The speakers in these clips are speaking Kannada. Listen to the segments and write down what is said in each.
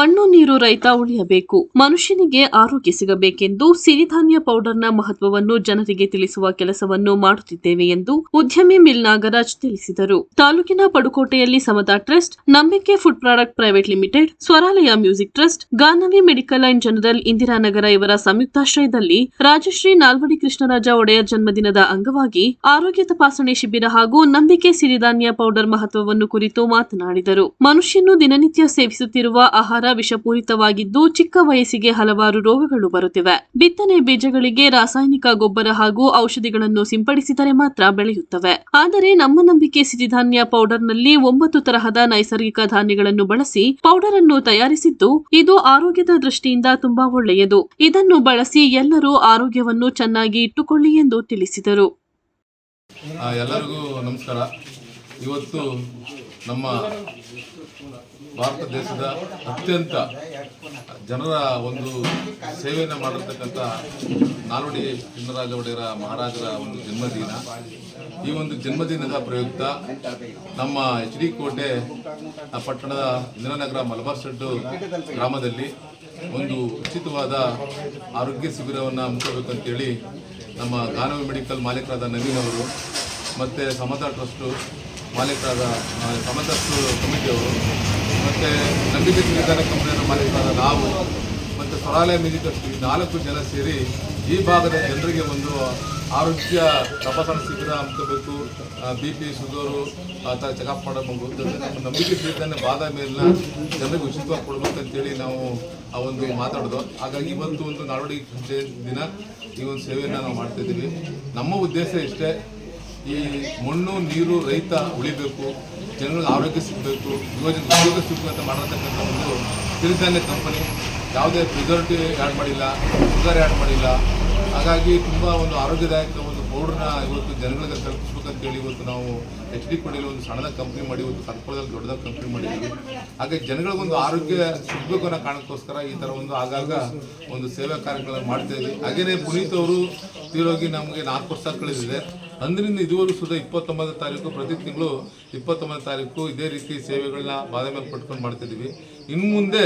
ಮಣ್ಣು ನೀರು ರೈತ ಉಳಿಯಬೇಕು, ಮನುಷ್ಯನಿಗೆ ಆರೋಗ್ಯ ಸಿಗಬೇಕೆಂದು ಸಿರಿಧಾನ್ಯ ಪೌಡರ್ನ ಮಹತ್ವವನ್ನು ಜನರಿಗೆ ತಿಳಿಸುವ ಕೆಲಸವನ್ನು ಮಾಡುತ್ತಿದ್ದೇವೆ ಎಂದು ಉದ್ಯಮಿ ಮಿಲ್ ನಾಗರಾಜ್ ತಿಳಿಸಿದರು. ತಾಲೂಕಿನ ಪಡುಕೋಟೆಯಲ್ಲಿ Samata trust, Nambike food product private limited, Swaralaya music trust, Gaanavi medical and general Indiranagar ಇವರ ಸಂಯುಕ್ತಾಶ್ರಯದಲ್ಲಿ ರಾಜಶ್ರೀ ನಾಲ್ವಡಿ ಕೃಷ್ಣರಾಜ ಒಡೆಯರ್ ಜನ್ಮದಿನದ ಅಂಗವಾಗಿ ಆರೋಗ್ಯ ತಪಾಸಣೆ ಶಿಬಿರ ಹಾಗೂ ನಂಬಿಕೆ ಸಿರಿಧಾನ್ಯ ಪೌಡರ್ ಮಹತ್ವವನ್ನು ಕುರಿತು ಮಾತನಾಡಿದರು. ಮನುಷ್ಯನು ದಿನನಿತ್ಯ ಸೇವಿಸುತ್ತಿರುವ ಆಹಾರ ವಿಷಪೂರಿತವಾಗಿದ್ದು ಚಿಕ್ಕ ವಯಸ್ಸಿಗೆ ಹಲವಾರು ರೋಗಗಳು ಬರುತ್ತಿವೆ. ಬಿತ್ತನೆ ಬೀಜಗಳಿಗೆ ರಾಸಾಯನಿಕ ಗೊಬ್ಬರ ಹಾಗೂ ಔಷಧಿಗಳನ್ನು ಸಿಂಪಡಿಸಿದರೆ ಮಾತ್ರ ಬೆಳೆಯುತ್ತವೆ. ಆದರೆ ನಮ್ಮ ನಂಬಿಕೆ ಸಿರಿಧಾನ್ಯ ಪೌಡರ್ನಲ್ಲಿ 9 ತರಹದ ನೈಸರ್ಗಿಕ ಧಾನ್ಯಗಳನ್ನು ಬಳಸಿ ಪೌಡರ್ ಅನ್ನು ತಯಾರಿಸಿದ್ದು, ಇದು ಆರೋಗ್ಯದ ದೃಷ್ಟಿಯಿಂದ ತುಂಬಾ ಒಳ್ಳೆಯದು. ಇದನ್ನು ಬಳಸಿ ಎಲ್ಲರೂ ಆರೋಗ್ಯವನ್ನು ಚೆನ್ನಾಗಿ ಇಟ್ಟುಕೊಳ್ಳಿ ಎಂದು ತಿಳಿಸಿದರು. ಎಲ್ಲರಿಗೂ ನಮಸ್ಕಾರ. ಇವತ್ತು ನಮ್ಮ ಭಾರತ ದೇಶದ ಅತ್ಯಂತ ಜನರ ಒಂದು ಸೇವೆಯನ್ನು ಮಾಡಿರ್ತಕ್ಕಂಥ ನಾಲ್ವಡಿ ಕೃಷ್ಣರಾಜ ಒಡೆಯರ ಮಹಾರಾಜರ ಒಂದು ಜನ್ಮದಿನ. ಈ ಒಂದು ಜನ್ಮದಿನದ ಪ್ರಯುಕ್ತ ನಮ್ಮ HD ಕೋಟೆ ಪಟ್ಟಣದ ಇಂದಿರಾನಗರ ಮಲಬಾರ್ ಶೆಡ್ಡು ಗ್ರಾಮದಲ್ಲಿ ಒಂದು ಉಚಿತವಾದ ಆರೋಗ್ಯ ಶಿಬಿರವನ್ನು ಹಮ್ಮಿಕೊಳ್ಬೇಕಂತೇಳಿ ನಮ್ಮ ಗಾನವಿ ಮೆಡಿಕಲ್ ಮಾಲೀಕರಾದ ನವೀನ್ ಅವರು ಮತ್ತು ಸಮತಾ ಟ್ರಸ್ಟು ಮಾಲೀಕರಾದ ಸಮತಾ ಕಮಿಟಿಯವರು ಮತ್ತು ನಂಬಿಕೆ ಸಿರಿಧಾನ್ಯ ಕಂಪನಿಯ ಮಾಲೀಕರಾದ ನಾವು ಮತ್ತು ಸ್ವರಾಲಯ ಮ್ಯೂಸಿಕ್ ಟ್ರಸ್ಟ್ 4 ಜನ ಸೇರಿ ಈ ಭಾಗದ ಜನರಿಗೆ ಒಂದು ಆರೋಗ್ಯ ತಪಾಸಣಾ ಶಿಬಿರ ಹಮ್ಮಿಕೋಬೇಕು. BP, ಶುಗರು ಆ ಥರ ಚೆಕಪ್ ಮಾಡಬಹುದು. ನಮ್ಮ ನಂಬಿಕೆ ಸಿರಿಧಾನ್ಯ ಬಾದಾಮಿಯನ್ನ ಜನರಿಗೆ ಉಚಿತವಾಗಿ ಕೊಡಬೇಕಂತೇಳಿ ನಾವು ಆ ಒಂದು ಮಾತಾಡೋದು. ಹಾಗಾಗಿ ಇವತ್ತು ಒಂದು ನಾಲ್ವಡಿ ದಿನ ಈ ಒಂದು ಸೇವೆಯನ್ನು ನಾವು ಮಾಡ್ತಾಯಿದ್ದೀವಿ. ನಮ್ಮ ಉದ್ದೇಶ ಇಷ್ಟೇ, ಈ ಮಣ್ಣು ನೀರು ರೈತ ಉಳಿಬೇಕು, ಜನಗಳಿಗೆ ಆರೋಗ್ಯ ಸಿಗಬೇಕು, ಯುವಜನ ಉದ್ಯೋಗ ಸಿಗಬೇಕು ಮಾಡಿರ್ತಕ್ಕಂಥ ಒಂದು ಸಿರಿಧಾನ್ಯ ಕಂಪನಿ. ಯಾವುದೇ ಪ್ರಿಸರ್ವೇಟಿವ್ ಆ್ಯಡ್ ಮಾಡಿಲ್ಲ, ಶುಗರ್ ಆ್ಯಡ್ ಮಾಡಿಲ್ಲ. ಹಾಗಾಗಿ ತುಂಬ ಒಂದು ಆರೋಗ್ಯದಾಯಕ ಒಂದು ಪೌಡ್ರನ್ನ ಇವತ್ತು ಜನಗಳಿಗೆ ತಲುಪಿಸ್ಬೇಕಂತೇಳಿ ಇವತ್ತು ನಾವು HD ಕೋಟೆಯಲ್ಲಿ ಒಂದು ಸಣ್ಣದ ಕಂಪ್ನಿ ಮಾಡಿ ಇವತ್ತು ಕರ್ಪೂರದಲ್ಲಿ ದೊಡ್ಡದಾದ ಕಂಪ್ನಿ ಮಾಡಿದ್ದೀವಿ. ಹಾಗಾಗಿ ಜನಗಳಿಗೊಂದು ಆರೋಗ್ಯ ಸಿಗಬೇಕು ಅನ್ನೋ ಕಾರಣಕ್ಕೋಸ್ಕರ ಈ ಥರ ಒಂದು ಆಗಾಗ ಒಂದು ಸೇವಾ ಕಾರ್ಯಕ್ರಮ ಮಾಡ್ತಾಯಿದ್ವಿ. ಹಾಗೆಯೇ ಪುನೀತ್ ಅವರು ತೀರೋಗಿ ನಮಗೆ 4 ವರ್ಷ ಕಳೆದಿದೆ. ಅಂದಿನಿಂದ ಇದುವರೆಗೂ ಸುಧಾ 29ನೇ ತಾರೀಕು, ಪ್ರತಿ ತಿಂಗಳು 29ನೇ ತಾರೀಕು ಇದೇ ರೀತಿ ಸೇವೆಗಳನ್ನ ಬಾದಾಮಿಯಲ್ಲಿ ಪಟ್ಕೊಂಡು ಮಾಡ್ತಿದ್ದೀವಿ. ಇನ್ನು ಮುಂದೆ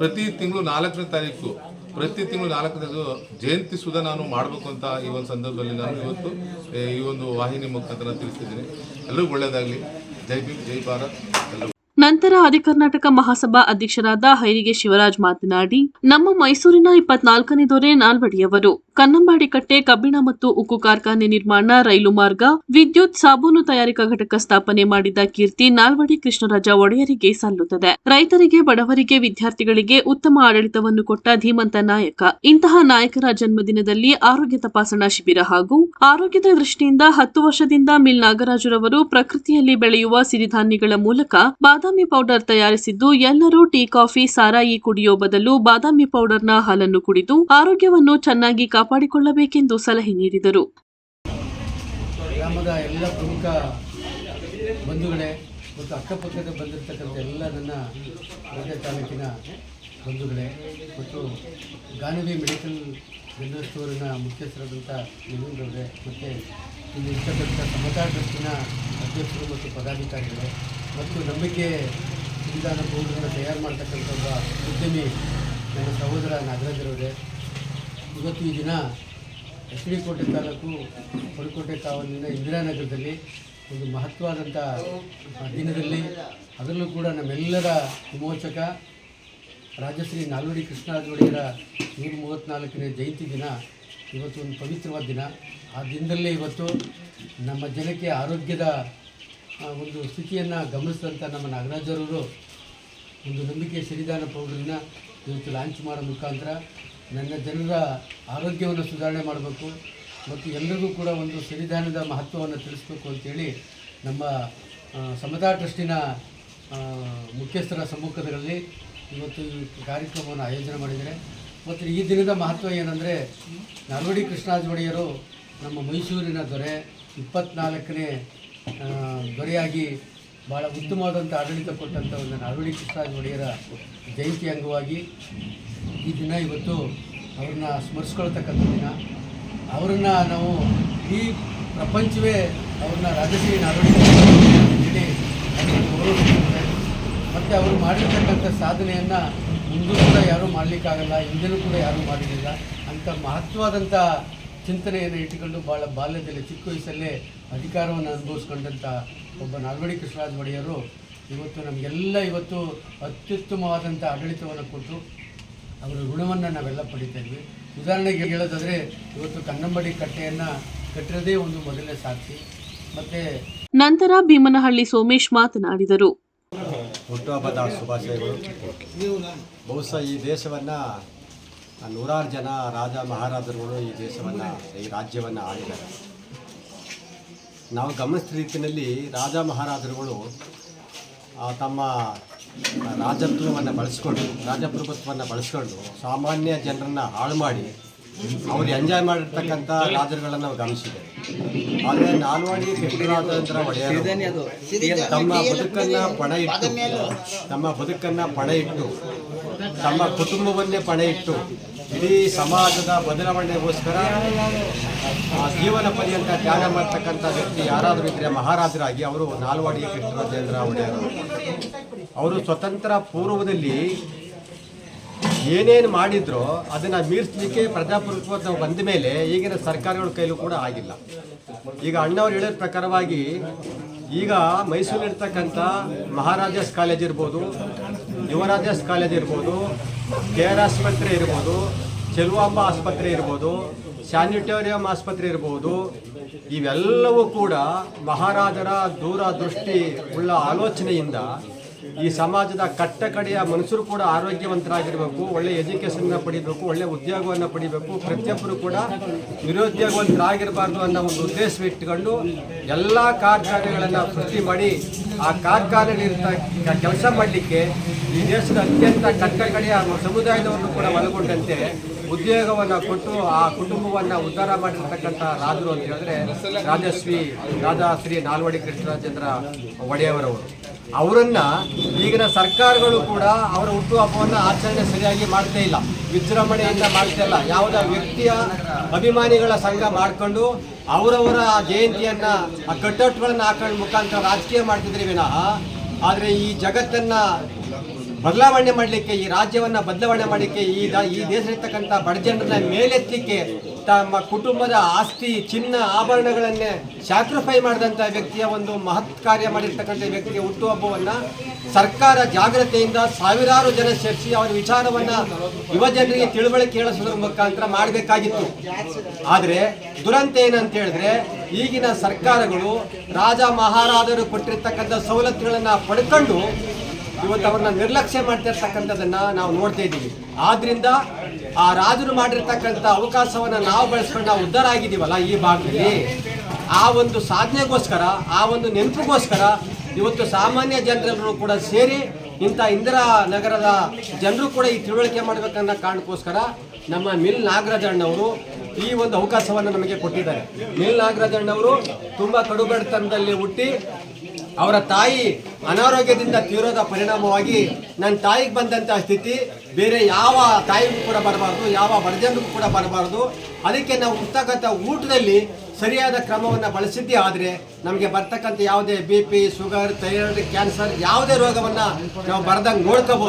ಪ್ರತಿ ತಿಂಗಳು 4ನೇ ತಾರೀಕು, ಪ್ರತಿ ತಿಂಗಳು 4ನೇ ತಾರೀಕು ಜಯಂತಿ ಸುಧಾ ನಾನು ಮಾಡಬೇಕು ಅಂತ ಈ ಒಂದು ಸಂದರ್ಭದಲ್ಲಿ ನಾನು ಇವತ್ತು ಈ ಒಂದು ವಾಹಿನಿ ಮುಖಾಂತರ ತಿಳಿಸ್ತಿದ್ದೀನಿ. ಎಲ್ಲರಿಗೂ ಒಳ್ಳೆಯದಾಗಲಿ. ಜೈ ಭೀಮ್, ಜೈ ಭಾರತ್. ಎಲ್ಲರೂ ನಂತರ ಆದಿಕರ್ನಾಟಕ ಮಹಾಸಭಾ ಅಧ್ಯಕ್ಷರಾದ ಹೈರಿಗೆ ಶಿವರಾಜ್ ಮಾತನಾಡಿ, ನಮ್ಮ ಮೈಸೂರಿನ 24ನೇ ದೊರೆ ನಾಲ್ವಡಿಯವರು ಕನ್ನಂಬಾಡಿ ಕಟ್ಟೆ, ಕಬ್ಬಿಣ ಮತ್ತು ಉಕ್ಕು ಕಾರ್ಖಾನೆ ನಿರ್ಮಾಣ, ರೈಲು ಮಾರ್ಗ, ವಿದ್ಯುತ್, ಸಾಬೂನು ತಯಾರಿಕಾ ಘಟಕ ಸ್ಥಾಪನೆ ಮಾಡಿದ ಕೀರ್ತಿ ನಾಲ್ವಡಿ ಕೃಷ್ಣರಾಜ ಒಡೆಯರಿಗೆ ಸಲ್ಲುತ್ತದೆ. ರೈತರಿಗೆ, ಬಡವರಿಗೆ, ವಿದ್ಯಾರ್ಥಿಗಳಿಗೆ ಉತ್ತಮ ಆಡಳಿತವನ್ನು ಕೊಟ್ಟ ಧೀಮಂತ ನಾಯಕ. ಇಂತಹ ನಾಯಕರ ಜನ್ಮದಿನದಲ್ಲಿ ಆರೋಗ್ಯ ತಪಾಸಣಾ ಶಿಬಿರ ಹಾಗೂ ಆರೋಗ್ಯದ ದೃಷ್ಟಿಯಿಂದ 10 ವರ್ಷದಿಂದ ಮಿಲ್ ನಾಗರಾಜರವರು ಪ್ರಕೃತಿಯಲ್ಲಿ ಬೆಳೆಯುವ ಸಿರಿಧಾನ್ಯಗಳ ಮೂಲಕ ಬಾದಾಮಿ ಪೌಡರ್ ತಯಾರಿಸಿದ್ದು, ಎಲ್ಲರೂ ಟೀ, ಕಾಫಿ, ಸಾರಾಯಿ ಕುಡಿಯೋ ಬದಲು ಬಾದಾಮಿ ಪೌಡರ್ನ ಹಾಲನ್ನು ಕುಡಿದು ಆರೋಗ್ಯವನ್ನು ಚೆನ್ನಾಗಿ ಕಾಪಾಡಿಕೊಳ್ಳಬೇಕೆಂದು ಸಲಹೆ ನೀಡಿದರು. ಗ್ರಾಮದ ಎಲ್ಲ ಪ್ರಮುಖ ಬಂಧುಗಳೇ ಮತ್ತು ಅಕ್ಕಪಕ್ಕದ ಬಂದಿರತಕ್ಕಂಥ ಎಲ್ಲ ನನ್ನ ಮಂಡ್ಯ ತಾಲೂಕಿನ ಬಂಧುಗಳೇ ಮತ್ತು ಗಾನವಿ ಮೆಡಿಕಲ್ ಜನರಲ್ ಸ್ಟೋರಿನ ಮುಖ್ಯಸ್ಥರಾದಂಥ ನವೀನ್ರವರೇ ಮತ್ತು ಇಲ್ಲಿ ಇರ್ತಕ್ಕಂಥ ಸಮತಾ ಟ್ರಸ್ಟಿನ ಅಧ್ಯಕ್ಷರು ಮತ್ತು ಪದಾಧಿಕಾರಿಗಳು ಮತ್ತು ನಂಬಿಕೆ ಸಿರಿಧಾನ್ಯ ಪೌಡರನ್ನು ತಯಾರು ಮಾಡ್ತಕ್ಕಂಥ ಒಬ್ಬ ಉದ್ಯಮಿ ನನ್ನ ಸಹೋದರ ನಾಗರಾಜರವರೇ, ಇವತ್ತು ಈ ದಿನ HD ಕೋಟೆ ತಾಲೂಕು ಪಡುಕೋಟೆ ಕಾವಲಿನ ಇಂದಿರಾನಗರದಲ್ಲಿ ಒಂದು ಮಹತ್ವವಾದಂಥ ದಿನದಲ್ಲಿ, ಅದರಲ್ಲೂ ಕೂಡ ನಮ್ಮೆಲ್ಲರ ವಿಮೋಚಕ ರಾಜಶ್ರೀ ನಾಲ್ವಡಿ ಕೃಷ್ಣರಾಜ ಒಡೆಯರ 134ನೇ ಜಯಂತಿ ದಿನ. ಇವತ್ತು ಒಂದು ಪವಿತ್ರವಾದ ದಿನ. ಆ ದಿನದಲ್ಲೇ ಇವತ್ತು ನಮ್ಮ ಜನಕ್ಕೆ ಆರೋಗ್ಯದ ಒಂದು ಸ್ಥಿತಿಯನ್ನು ಗಮನಿಸಿದಂಥ ನಮ್ಮ ನಾಗರಾಜರವರು ಒಂದು ನಂಬಿಕೆ ಸಿರಿಧಾನ್ಯ ಪೌಡರನ್ನ ಇವತ್ತು ಲಾಂಚ್ ಮಾಡೋ ಮುಖಾಂತರ ನನ್ನ ಜನರ ಆರೋಗ್ಯವನ್ನು ಸುಧಾರಣೆ ಮಾಡಬೇಕು ಮತ್ತು ಎಲ್ಲರಿಗೂ ಕೂಡ ಒಂದು ಸಿರಿಧಾನ್ಯದ ಮಹತ್ವವನ್ನು ತಿಳಿಸ್ಬೇಕು ಅಂತೇಳಿ ನಮ್ಮ ಸಮತಾ ಟ್ರಸ್ಟಿನ ಮುಖ್ಯಸ್ಥರ ಸಮ್ಮುಖದಲ್ಲಿ ಇವತ್ತು ಈ ಕಾರ್ಯಕ್ರಮವನ್ನು ಆಯೋಜನೆ ಮಾಡಿದ್ದಾರೆ. ಮತ್ತು ಈ ದಿನದ ಮಹತ್ವ ಏನಂದರೆ, ನಾಲ್ವಡಿ ಕೃಷ್ಣರಾಜ ಒಡೆಯರು ನಮ್ಮ ಮೈಸೂರಿನ ದೊರೆ, 24ನೇ ದೊರೆಯಾಗಿ ಭಾಳ ಉತ್ತಮವಾದಂಥ ಆಡಳಿತ ಕೊಟ್ಟಂಥ ಒಂದು ನಾಲ್ವಡಿ ಕೃಷ್ಣರಾಜ ಒಡೆಯರ ಜಯಂತಿ ಅಂಗವಾಗಿ ಈ ದಿನ ಇವತ್ತು ಅವ್ರನ್ನ ಸ್ಮರಿಸ್ಕೊಳ್ತಕ್ಕಂಥ ದಿನ. ಅವರನ್ನು ನಾವು ಈ ಪ್ರಪಂಚವೇ ಅವ್ರನ್ನ ರಾಜಶ್ರೀ ನಾಲ್ವಡಿ ಹೇಳಿ ಗೌರವಿಸುತ್ತದೆ. ಮತ್ತು ಅವರು ಮಾಡಿರ್ತಕ್ಕಂಥ ಸಾಧನೆಯನ್ನು ಮುಂದೂ ಕೂಡ ಯಾರೂ ಮಾಡಲಿಕ್ಕಾಗಲ್ಲ, ಹಿಂದೆನೂ ಕೂಡ ಯಾರೂ ಮಾಡಿರಲಿಲ್ಲ ಅಂಥ ಮಹತ್ವವಾದಂಥ ಚಿಂತನೆಯನ್ನು ಇಟ್ಟುಕೊಂಡು ಭಾಳ ಬಾಲ್ಯದಲ್ಲಿ ಚಿಕ್ಕ ವಯಸ್ಸಲ್ಲೇ ಅಧಿಕಾರವನ್ನು ಅನುಭವಿಸ್ಕೊಂಡಂಥ ಒಬ್ಬ ನಾಲ್ವಡಿ ಕೃಷ್ಣರಾಜ ಒಡೆಯರು ಇವತ್ತು ನಮಗೆಲ್ಲ ಅತ್ಯುತ್ತಮವಾದಂಥ ಆಡಳಿತವನ್ನು ಕೊಟ್ಟು ಅವರ ಋಣವನ್ನು ನಾವೆಲ್ಲ ಪಡಿತಾ ಇದ್ವಿ. ಉದಾಹರಣೆಗೆ ಹೇಳೋದಾದರೆ ಇವತ್ತು ಕನ್ನಂಬಾಡಿ ಕಟ್ಟೆಯನ್ನು ಕಟ್ಟಿರೋದೇ ಒಂದು ಮೊದಲನೇ ಸಾಕ್ಷಿ. ಮತ್ತು ನಂತರ ಭೀಮನಹಳ್ಳಿ ಸೋಮೇಶ್ ಮಾತನಾಡಿದರು. ಹುಟ್ಟುಹಬ್ಬದ ಶುಭಾಶಯಗಳು. ಬಹುಶಃ ಈ ದೇಶವನ್ನು ನೂರಾರು ಜನ ರಾಜ ಮಹಾರಾಜರುಗಳು ಈ ದೇಶವನ್ನು, ಈ ರಾಜ್ಯವನ್ನು ಆಳಿದ್ದಾರೆ. ನಾವು ಗಮನಿಸಿದ ರೀತಿಯಲ್ಲಿ ರಾಜ ಮಹಾರಾಜರುಗಳು ತಮ್ಮ ರಾಜಪ್ರಭುತ್ವವನ್ನು ಬಳಸ್ಕೊಂಡು ಸಾಮಾನ್ಯ ಜನರನ್ನು ಹಾಳು ಮಾಡಿ ಅವರು ಎಂಜಾಯ್ ಮಾಡಿರ್ತಕ್ಕಂಥ ರಾಜರುಗಳನ್ನು ನಾವು ಗಮನಿಸಿದ್ದೇವೆ. ಆದರೆ ನಾಲ್ವಡಿ ಕೃಷ್ಣರಾಜೇಂದ್ರ ಒಡೆಯರು ತಮ್ಮ ಬದುಕನ್ನು ಪಣ ಇಟ್ಟು ತಮ್ಮ ಕುಟುಂಬವನ್ನೇ ಪಣ ಇಟ್ಟು ಇಡೀ ಸಮಾಜದ ಬದಲಾವಣೆಗೋಸ್ಕರ ಜೀವನ ಪರ್ಯಂತ ತ್ಯಾಗ ಮಾಡ್ತಕ್ಕಂಥ ವ್ಯಕ್ತಿ ಯಾರಾದರೂ ಇದ್ದರೆ ಮಹಾರಾಜರಾಗಿ ಅವರು ನಾಲ್ವಡಿ ಕೃಷ್ಣರಾಜೇಂದ್ರ ಒಡೆಯರು. ಅವರು ಸ್ವತಂತ್ರ ಪೂರ್ವದಲ್ಲಿ ಏನೇನು ಮಾಡಿದ್ರೋ ಅದನ್ನು ಮೀರಿಸಲಿಕ್ಕೆ ಪ್ರಜಾಪ್ರಭುತ್ವ ಬಂದ ಮೇಲೆ ಈಗಿನ ಸರ್ಕಾರಗಳ ಕೈಲೂ ಕೂಡ ಆಗಿಲ್ಲ. ಈಗ ಅಣ್ಣವ್ರು ಹೇಳಿದ ಪ್ರಕಾರವಾಗಿ ಈಗ ಮೈಸೂರಿರ್ತಕ್ಕಂಥ ಮಹಾರಾಜಾಸ್ ಕಾಲೇಜ್ ಇರ್ಬೋದು, ಯುವರಾಜಾಸ್ ಕಾಲೇಜ್ ಇರ್ಬೋದು, KR ಆಸ್ಪತ್ರೆ ಇರ್ಬೋದು, ಚೆಲುವಾಂಬ ಆಸ್ಪತ್ರೆ ಇರ್ಬೋದು, ಸ್ಯಾನಿಟೋರಿಯಂ ಆಸ್ಪತ್ರೆ ಇರ್ಬೋದು, ಇವೆಲ್ಲವೂ ಕೂಡ ಮಹಾರಾಜರ ದೂರದೃಷ್ಟಿ ಉಳ್ಳ ಆಲೋಚನೆಯಿಂದ ಈ ಸಮಾಜದ ಕಟ್ಟಕಡೆಯ ಮನುಷ್ಯರು ಕೂಡ ಆರೋಗ್ಯವಂತರಾಗಿರಬೇಕು, ಒಳ್ಳೆ ಎಜುಕೇಷನ್ನ ಪಡಿಬೇಕು, ಒಳ್ಳೆ ಉದ್ಯೋಗವನ್ನು ಪಡಿಬೇಕು, ಪ್ರತಿಯೊಬ್ಬರು ಕೂಡ ನಿರುದ್ಯೋಗವಂತರಾಗಿರಬಾರ್ದು ಅನ್ನೋ ಒಂದು ಉದ್ದೇಶವಿಟ್ಟುಕೊಂಡು ಎಲ್ಲ ಕಾರ್ಖಾನೆಗಳನ್ನು ಸೃಷ್ಟಿ ಮಾಡಿ ಆ ಕಾರ್ಖಾನೆಗಳಿರ್ತ ಕೆಲಸ ಮಾಡಲಿಕ್ಕೆ ಈ ದೇಶದ ಅತ್ಯಂತ ಕಟ್ಟಕಡೆಯ ಸಮುದಾಯದವರನ್ನು ಕೂಡ ಒಳಗೊಂಡಂತೆ ಉದ್ಯೋಗವನ್ನು ಕೊಟ್ಟು ಆ ಕುಟುಂಬವನ್ನು ಉದ್ಧಾರ ಮಾಡಿರ್ತಕ್ಕಂಥ ರಾಜರು ಅಂತ ಹೇಳಿದ್ರೆ ರಾಜಾ ಶ್ರೀ ನಾಲ್ವಡಿ ಕೃಷ್ಣರಾಜೇಂದ್ರ ಒಡೆಯವರವರು. ಅವರನ್ನು ಈಗಿನ ಸರ್ಕಾರಗಳು ಕೂಡ ಅವರ ಹುಟ್ಟುಹಬ್ಬವನ್ನು ಆಚರಣೆ ಸರಿಯಾಗಿ ಮಾಡ್ತಾ ಇಲ್ಲ, ವಿಜೃಂಭಣೆಯಿಂದ ಮಾಡ್ತಾ ಇಲ್ಲ. ಯಾವುದೇ ವ್ಯಕ್ತಿಯ ಅಭಿಮಾನಿಗಳ ಸಂಘ ಮಾಡಿಕೊಂಡು ಅವರವರ ಜಯಂತಿಯನ್ನು ಆ ಕಟೌಟ್ಗಳನ್ನು ಹಾಕೊಂಡು ಮುಖಾಂತರ ರಾಜಕೀಯ ಮಾಡ್ತಿದ್ರಿ ವಿನಃ, ಆದರೆ ಈ ಜಗತ್ತನ್ನು ಬದಲಾವಣೆ ಮಾಡಲಿಕ್ಕೆ, ಈ ರಾಜ್ಯವನ್ನು ಬದಲಾವಣೆ ಮಾಡಲಿಕ್ಕೆ, ಈ ದೇಶದಲ್ಲಿರ್ತಕ್ಕಂಥ ಬಡ ಜನರನ್ನ ಮೇಲೆತ್ತಲಿಕ್ಕೆ ತಮ್ಮ ಕುಟುಂಬದ ಆಸ್ತಿ, ಚಿನ್ನ, ಆಭರಣಗಳನ್ನೇ ಸ್ಯಾಕ್ರಿಫೈ ಮಾಡಿದಂಥ ವ್ಯಕ್ತಿಯ ಒಂದು ಮಹತ್ ಕಾರ್ಯ ಮಾಡಿರ್ತಕ್ಕಂಥ ವ್ಯಕ್ತಿಯ ಹುಟ್ಟುಹಬ್ಬವನ್ನು ಸರ್ಕಾರ ಜಾಗ್ರತೆಯಿಂದ ಸಾವಿರಾರು ಜನ ಸೇರಿಸಿ ಅವರ ವಿಚಾರವನ್ನು ಯುವ ಜನರಿಗೆ ತಿಳುವಳಿಕೆ ಹೇಳಿಸೋದ್ರ ಮುಖಾಂತರ ಮಾಡಬೇಕಾಗಿತ್ತು. ಆದರೆ ದುರಂತ ಏನಂತ ಹೇಳಿದ್ರೆ ಈಗಿನ ಸರ್ಕಾರಗಳು ರಾಜ ಮಹಾರಾಜರು ಕೊಟ್ಟಿರ್ತಕ್ಕಂಥ ಸವಲತ್ತುಗಳನ್ನು ಪಡ್ಕೊಂಡು ಇವತ್ತು ಅವ್ರನ್ನ ನಿರ್ಲಕ್ಷ್ಯ ಮಾಡ್ತಿರ್ತಕ್ಕಂಥದ್ದನ್ನು ನಾವು ನೋಡ್ತಾ ಇದ್ದೀವಿ. ಆದ್ದರಿಂದ ಆ ರಾಜರು ಮಾಡಿರ್ತಕ್ಕಂಥ ಅವಕಾಶವನ್ನು ನಾವು ಬಳಸ್ಕೊಂಡು ನಾವು ಉದ್ಧಾರ ಆಗಿದ್ದೀವಲ್ಲ ಈ ಭಾಗದಲ್ಲಿ, ಆ ಒಂದು ಸಾಧನೆಗೋಸ್ಕರ, ಆ ಒಂದು ನೆನಪಿಗೋಸ್ಕರ ಇವತ್ತು ಸಾಮಾನ್ಯ ಜನರೆಲ್ಲರೂ ಕೂಡ ಸೇರಿ ಇಂಥ ಇಂದಿರಾ ನಗರದ ಜನರು ಕೂಡ ಈ ತಿಳುವಳಿಕೆ ಮಾಡಬೇಕನ್ನೋ ಕಾರಣಕ್ಕೋಸ್ಕರ ನಮ್ಮ ಮಿಲ್ ನಾಗರಾಜಣ್ಣವರು ಈ ಒಂದು ಅವಕಾಶವನ್ನು ನಮಗೆ ಕೊಟ್ಟಿದ್ದಾರೆ. ಮಿಲ್ ನಾಗರಾಜಣ್ಣವರು ತುಂಬ ಕಡುಬಡತನದಲ್ಲಿ ಹುಟ್ಟಿ ಅವರ ತಾಯಿ ಅನಾರೋಗ್ಯದಿಂದ ತೀರೋದ ಪರಿಣಾಮವಾಗಿ ನನ್ನ ತಾಯಿಗೆ ಬಂದಂಥ ಸ್ಥಿತಿ ಬೇರೆ ಯಾವ ತಾಯಿಗೂ ಕೂಡ ಬರಬಾರ್ದು, ಯಾವ ಬಡಜನರಿಗೂ ಕೂಡ ಬರಬಾರ್ದು. ಅದಕ್ಕೆ ನಾವು ಉಣ್ತಕ್ಕಂಥ ಊಟದಲ್ಲಿ ಸರಿಯಾದ ಕ್ರಮವನ್ನು ಬಳಸಿದ್ದೇ ಆದರೆ ನಮಗೆ ಬರ್ತಕ್ಕಂಥ ಯಾವುದೇ BP, ಶುಗರ್, ಥೈರಾಯ್ಡ್, ಕ್ಯಾನ್ಸರ್ ಯಾವುದೇ ರೋಗವನ್ನು ನಾವು ಬರದಂಗೆ ನೋಡ್ಕೋಬೋದು.